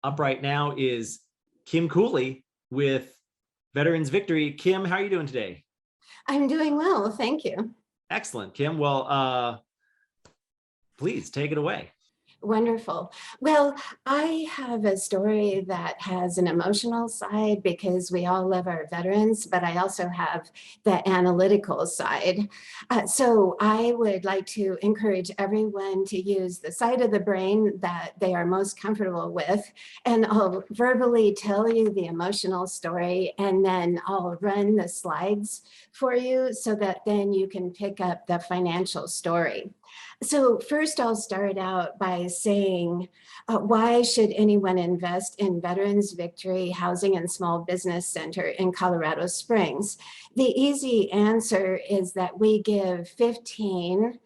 Up right now is Kim Cooley with Veterans Victory. Kim, how are you doing today? I'm doing well, thank you. Excellent, Kim. Well, please take it away. Wonderful. Well, I have a story that has an emotional side because we all love our veterans, but I also have the analytical side. So I would like to encourage everyone to use the side of the brain that they are most comfortable with. And I'll verbally tell you the emotional story, and then I'll run the slides for you so that then you can pick up the financial story. So first, I'll start out by saying, why should anyone invest in Veterans Victory Housing and Small Business Center in Colorado Springs? The easy answer is that we give 15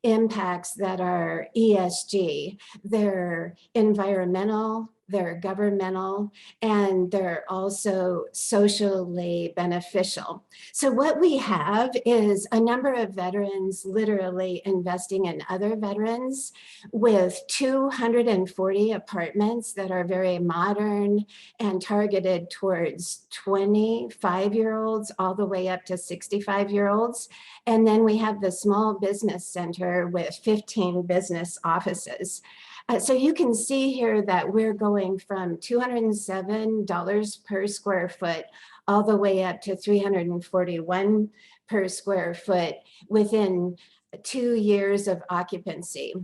impacts that are ESG. They're environmental, they're governmental, and they're also socially beneficial. So what we have is a number of veterans literally investing in other veterans with 240 apartments that are very modern and targeted towards 25-year-olds all the way up to 65-year-olds. And then we have the small business center with 15 business offices. So you can see here that we're going from $207 per square foot all the way up to $341 per square foot within 2 years of occupancy.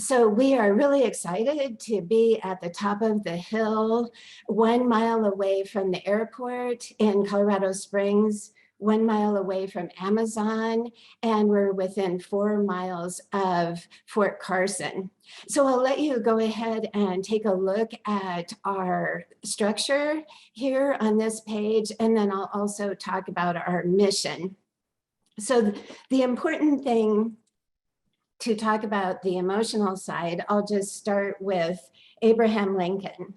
So we are really excited to be at the top of the hill, 1 mile away from the airport in Colorado Springs, 1 mile away from Amazon, and we're within 4 miles of Fort Carson. So I'll let you go ahead and take a look at our structure here on this page, and then I'll also talk about our mission. So the important thing to talk about the emotional side, I'll just start with Abraham Lincoln.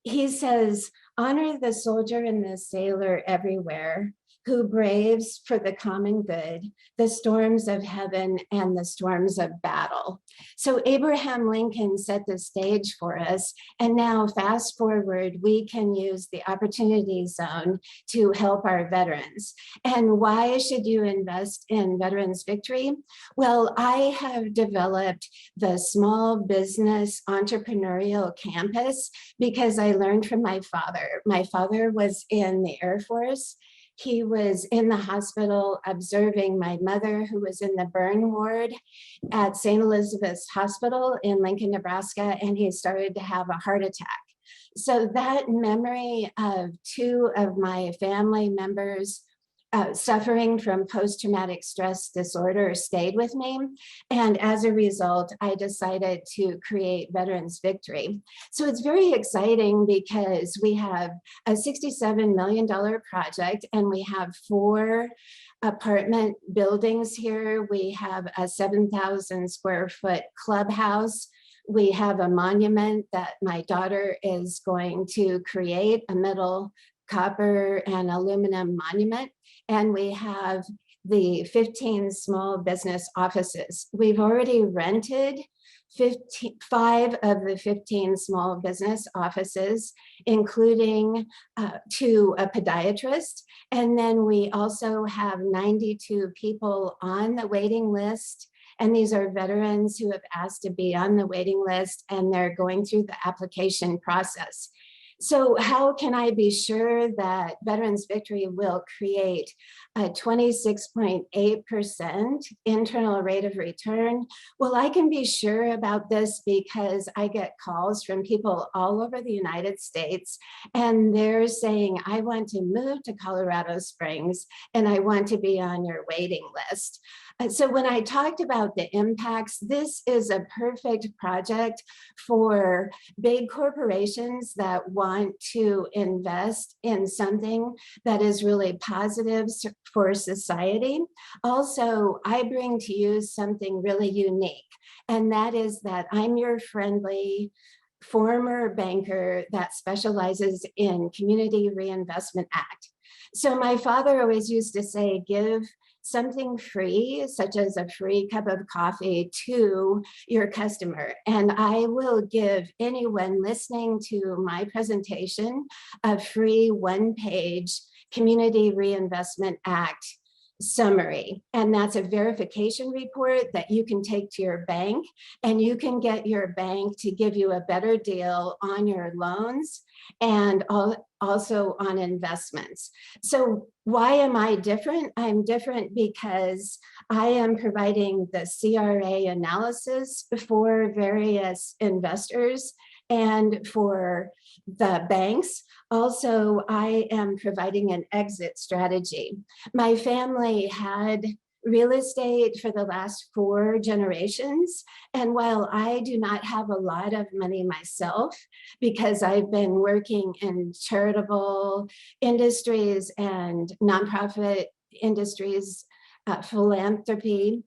He says, "Honor the soldier and the sailor everywhere, who braves for the common good, the storms of heaven and the storms of battle." So Abraham Lincoln set the stage for us. And now fast forward, we can use the opportunity zone to help our veterans. And why should you invest in Veterans Victory? Well, I have developed the small business entrepreneurial campus because I learned from my father. My father was in the Air Force. He was in the hospital observing my mother, who was in the burn ward at St. Elizabeth's Hospital in Lincoln, Nebraska, and he started to have a heart attack. So that memory of 2 of my family members suffering from post-traumatic stress disorder stayed with me. And as a result, I decided to create Veterans Victory. So it's very exciting because we have a $67 million project and we have 4 apartment buildings here. We have a 7,000 square foot clubhouse. We have a monument that my daughter is going to create, a metal, copper, and aluminum monument. And we have the 15 small business offices. We've already rented 5 of the 15 small business offices, including to a podiatrist. And then we also have 92 people on the waiting list. And these are veterans who have asked to be on the waiting list, and they're going through the application process. So how can I be sure that Veterans Victory will create a 26.8% internal rate of return? Well, I can be sure about this because I get calls from people all over the United States, and they're saying, I want to move to Colorado Springs and I want to be on your waiting list. So when I talked about the impacts, this is a perfect project for big corporations that want to invest in something that is really positive for society. Also, I bring to you something really unique, and that is that I'm your friendly former banker that specializes in Community Reinvestment Act. So my father always used to say, give something free, such as a free cup of coffee, to your customer. And I will give anyone listening to my presentation a free one-page Community Reinvestment Act summary. And that's a verification report that you can take to your bank, and you can get your bank to give you a better deal on your loans and also on investments. So why am I different? I'm different because I am providing the CRA analysis for various investors and for the banks. Also, I am providing an exit strategy. My family had real estate for the last 4 generations. And while I do not have a lot of money myself, because I've been working in charitable industries and nonprofit industries, philanthropy,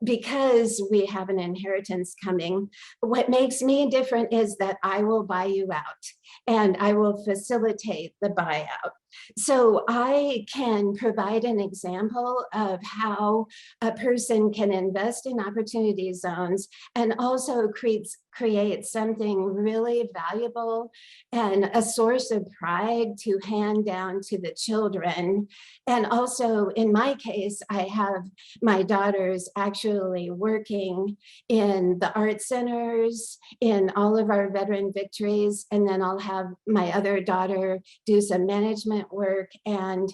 because we have an inheritance coming, what makes me different is that I will buy you out and I will facilitate the buyout. So I can provide an example of how a person can invest in opportunity zones and also create something really valuable and a source of pride to hand down to the children. And also in my case, I have my daughters actually working in the art centers, in all of our veteran victories, and then I'll have my other daughter do some management work, and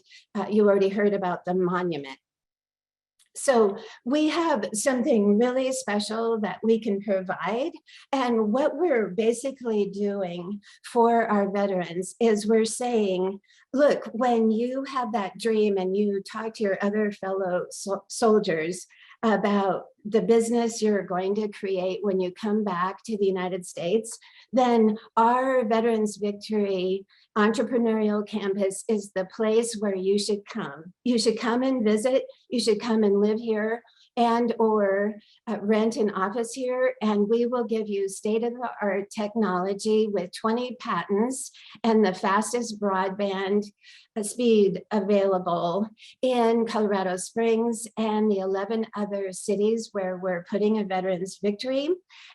you already heard about the monument. So we have something really special that we can provide. And what we're basically doing for our veterans is we're saying, look, when you have that dream and you talk to your other fellow soldiers about the business you're going to create when you come back to the United States, then our Veterans Victory Entrepreneurial Campus is the place where you should come. You should come and visit. You should come and live here and or rent an office here, and we will give you state-of-the-art technology with 20 patents and the fastest broadband speed available in Colorado Springs and the 11 other cities where we're putting a Veterans Victory.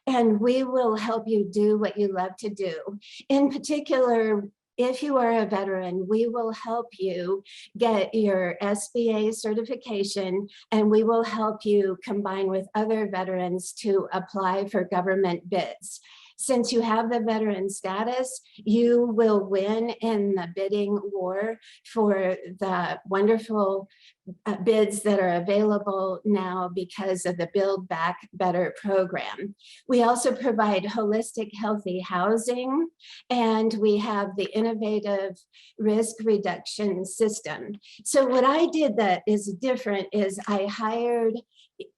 And we will help you do what you love to do. In particular, if you are a veteran, we will help you get your SBA certification, and we will help you combine with other veterans to apply for government bids. Since you have the veteran status, you will win in the bidding war for the wonderful bids that are available now because of the Build Back Better program. We also provide holistic, healthy housing, and we have the innovative risk reduction system. So what I did that is different is I hired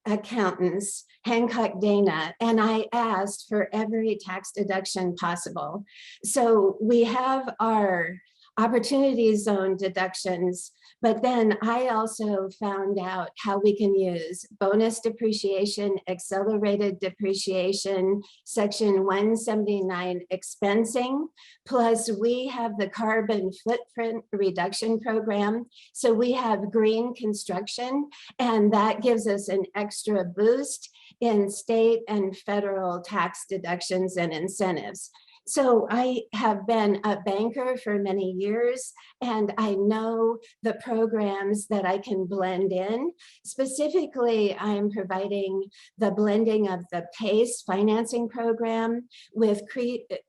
accountants, Hancock Dana, and I asked for every tax deduction possible. So we have our opportunity zone deductions, but then I also found out how we can use bonus depreciation, accelerated depreciation, section 179 expensing, plus we have the carbon footprint reduction program. So we have green construction, and that gives us an extra boost in state and federal tax deductions and incentives. So I have been a banker for many years, and I know the programs that I can blend in. Specifically, I'm providing the blending of the PACE financing program with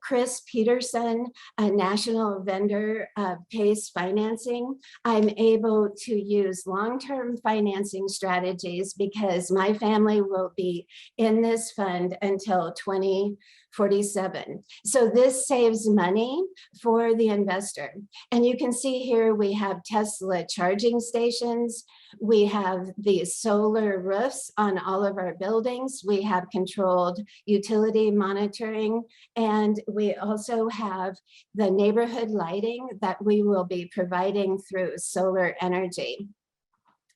Chris Peterson, a national vendor of PACE financing. I'm able to use long-term financing strategies because my family will be in this fund until 2047. So this saves money for the investor. And you can see here we have Tesla charging stations. We have the solar roofs on all of our buildings. We have controlled utility monitoring. And we also have the neighborhood lighting that we will be providing through solar energy.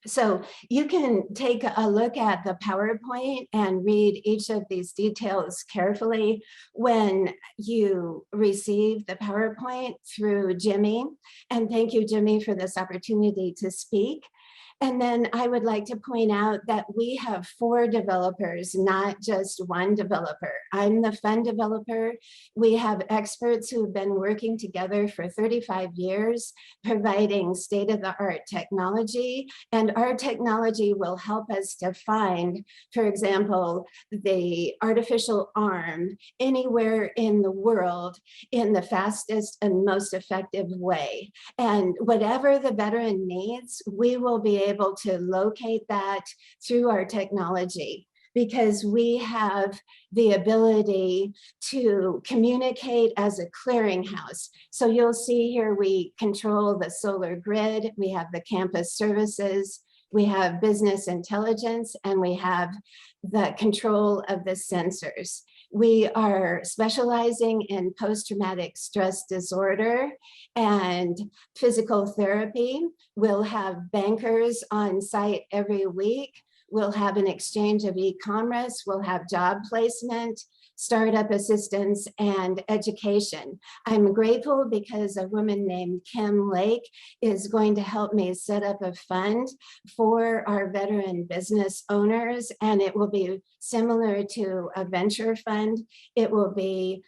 So you can take a look at the PowerPoint and read each of these details carefully when you receive the PowerPoint through Jimmy. And thank you, Jimmy, for this opportunity to speak. And then I would like to point out that we have 4 developers, not just 1 developer. I'm the fund developer. We have experts who have been working together for 35 years, providing state-of-the-art technology. And our technology will help us to find, for example, the artificial arm anywhere in the world in the fastest and most effective way. And whatever the veteran needs, we will be able to locate that through our technology, because we have the ability to communicate as a clearinghouse. So you'll see here, we control the solar grid, we have the campus services, we have business intelligence, and we have the control of the sensors. We are specializing in post-traumatic stress disorder and physical therapy. We'll have bankers on site every week. We'll have an exchange of e-commerce. We'll have job placement, startup assistance, and education. I'm grateful because a woman named Kim Lake is going to help me set up a fund for our veteran business owners, and it will be similar to a venture fund. It will be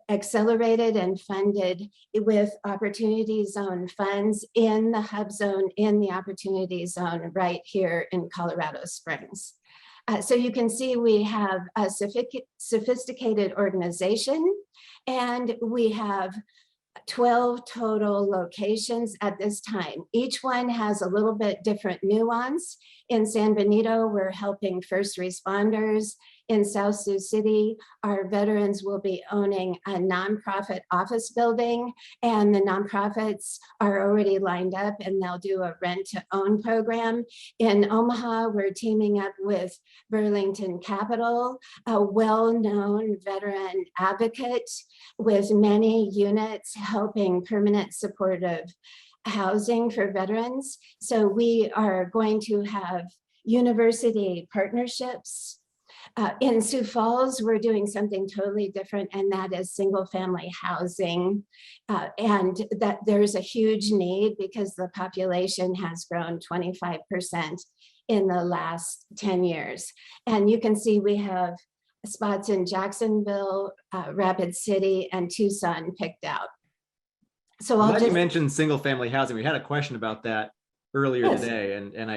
accelerated and funded with Opportunity Zone funds in the hub zone, in the Opportunity Zone right here in Colorado Springs. So you can see we have a sophisticated organization, and we have 12 total locations at this time. Each one has a little bit different nuance. In San Benito, we're helping first responders. In South Sioux City, our veterans will be owning a nonprofit office building, and the nonprofits are already lined up and they'll do a rent to own program. In Omaha, we're teaming up with Burlington Capital, a well-known veteran advocate with many units helping permanent supportive housing for veterans. So we are going to have university partnerships. In Sioux Falls, we're doing something totally different, and that is single family housing. And that there's a huge need because the population has grown 25% in the last 10 years. And you can see we have spots in Jacksonville, Rapid City, and Tucson picked out. So I'm glad you mentioned single family housing. We had a question about that earlier today, and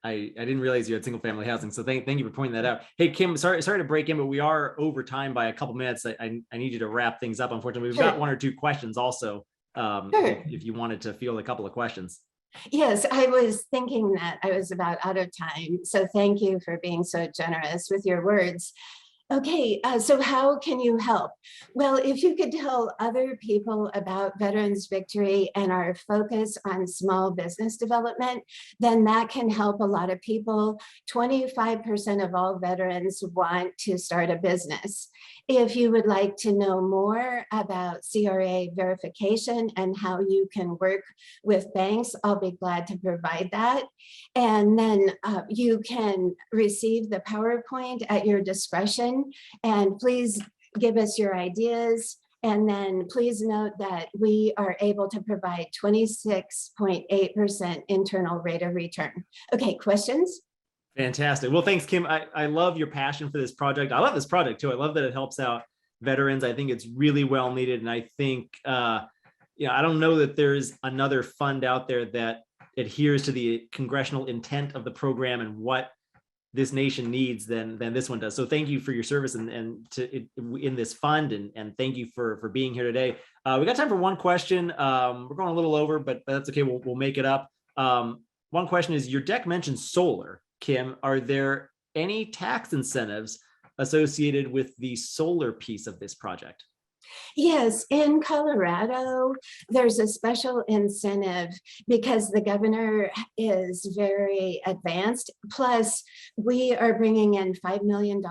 I didn't realize you had single family housing. So thank you for pointing that out. Hey, Kim, sorry to break in, but we are over time by a couple minutes. I need you to wrap things up. Unfortunately, we've got 1 or 2 questions also, if you wanted to field a couple of questions. Yes, I was thinking that I was about out of time. So thank you for being so generous with your words. Okay, so how can you help? Well, if you could tell other people about Veterans Victory and our focus on small business development, then that can help a lot of people. 25% of all veterans want to start a business. If you would like to know more about CRA verification and how you can work with banks, I'll be glad to provide that. And then you can receive the PowerPoint at your discretion. And please give us your ideas. And then please note that we are able to provide 26.8% internal rate of return. Okay, questions? Fantastic. Well, thanks, Kim. I love your passion for this project. I love this project too. I love that it helps out veterans. I think it's really well needed. And I think, I don't know that there's another fund out there that adheres to the congressional intent of the program and what this nation needs than this one does. So thank you for your service in this fund, and thank you for being here today. We got time for one question. We're going a little over, but that's okay. We'll make it up. One question is, your deck mentions solar. Kim, are there any tax incentives associated with the solar piece of this project? Yes, in Colorado, there's a special incentive because the governor is very advanced. Plus, we are bringing in $5 million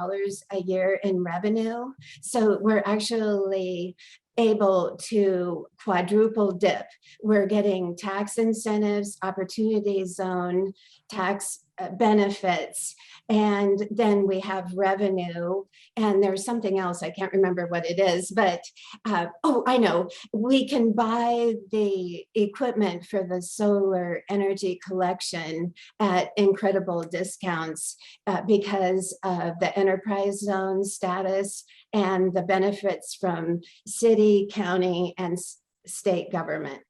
a year in revenue. So we're actually able to quadruple dip. We're getting tax incentives, opportunity zone, tax benefits. And then we have revenue, and there's something else, I can't remember what it is, but oh, I know, we can buy the equipment for the solar energy collection at incredible discounts because of the enterprise zone status and the benefits from city, county, and state government.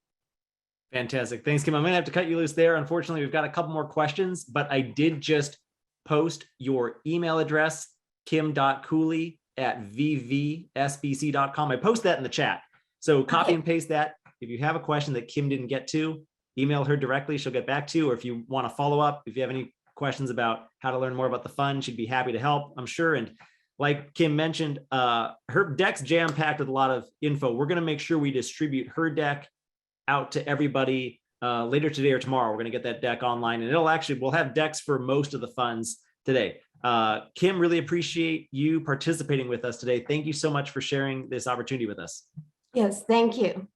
Fantastic. Thanks, Kim. I'm going to have to cut you loose there. Unfortunately, we've got a couple more questions, but I did just post your email address, kim.cooley@vvsbc.com. I post that in the chat. So copy and paste that. If you have a question that Kim didn't get to, email her directly. She'll get back to you. Or if you want to follow up, if you have any questions about how to learn more about the fund, she'd be happy to help, I'm sure. And like Kim mentioned, her deck's jam-packed with a lot of info. We're going to make sure we distribute her deck out to everybody later today or tomorrow. We're going to get that deck online, and we'll have decks for most of the funds today. Kim, really appreciate you participating with us today. Thank you so much for sharing this opportunity with us. Yes, thank you.